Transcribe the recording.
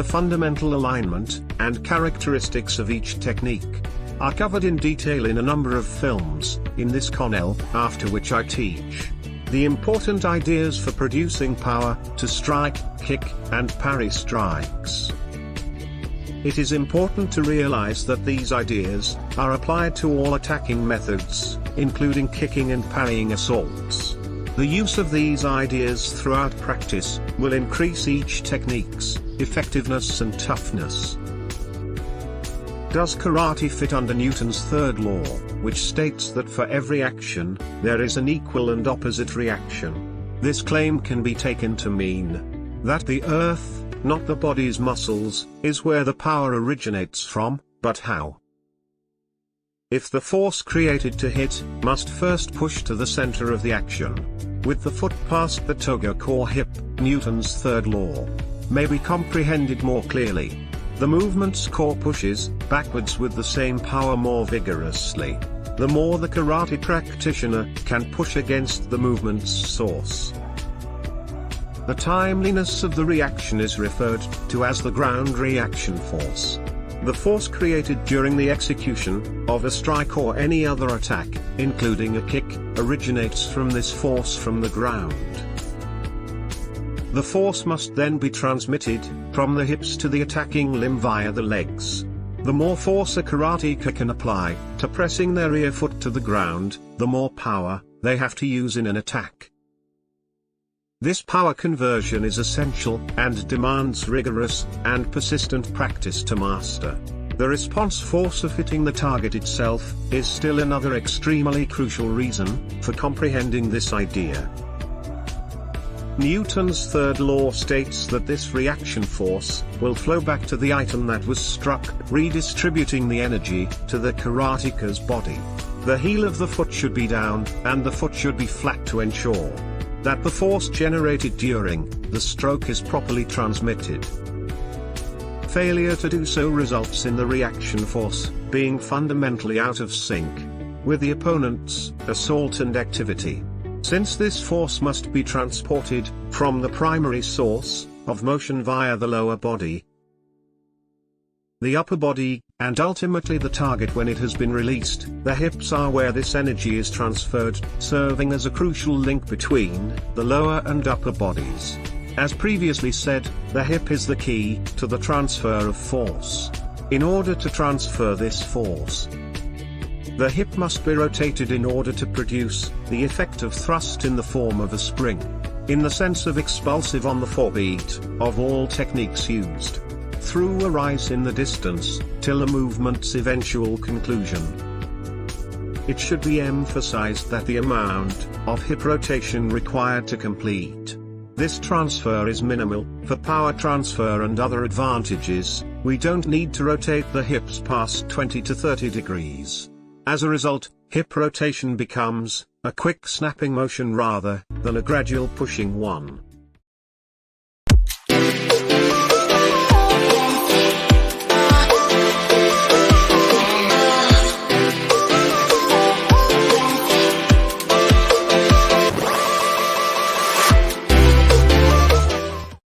The fundamental alignment and characteristics of each technique are covered in detail in a number of films in this channel, after which I teach the important ideas for producing power to strike, kick, and parry strikes. It is important to realize that these ideas are applied to all attacking methods, including kicking and parrying assaults. The use of these ideas throughout practice will increase each technique's effectiveness and toughness. Does karate fit under Newton's third law, which states that for every action, there is an equal and opposite reaction? This claim can be taken to mean that the earth, not the body's muscles, is where the power originates from, but how? If the force created to hit must first push to the center of the action, with the foot past the togoke or hip, Newton's third law may be comprehended more clearly. The movement's core pushes backwards with the same power more vigorously. The more the karate practitioner can push against the movement's source. The timeliness of the reaction is referred to as the ground reaction force. The force created during the execution of a strike or any other attack, including a kick, originates from this force from the ground. The force must then be transmitted from the hips to the attacking limb via the legs. The more force a karateka can apply to pressing their rear foot to the ground, the more power they have to use in an attack. This power conversion is essential and demands rigorous and persistent practice to master. The response force of hitting the target itself is still another extremely crucial reason for comprehending this idea. Newton's third law states that this reaction force will flow back to the item that was struck, redistributing the energy to the karateka's body. The heel of the foot should be down, and the foot should be flat to ensure that the force generated during the stroke is properly transmitted. Failure to do so results in the reaction force being fundamentally out of sync with the opponent's assault and activity. Since this force must be transported from the primary source of motion via the lower body, the upper body, and ultimately the target when it has been released, the hips are where this energy is transferred, serving as a crucial link between the lower and upper bodies. As previously said, the hip is the key to the transfer of force. In order to transfer this force, the hip must be rotated in order to produce the effect of thrust in the form of a spring, in the sense of expulsive on the forebeat of all techniques used, through a rise in the distance, till a movement's eventual conclusion. It should be emphasized that the amount of hip rotation required to complete this transfer is minimal. For power transfer and other advantages, we don't need to rotate the hips past 20 to 30 degrees. As a result, hip rotation becomes a quick snapping motion rather than a gradual pushing one.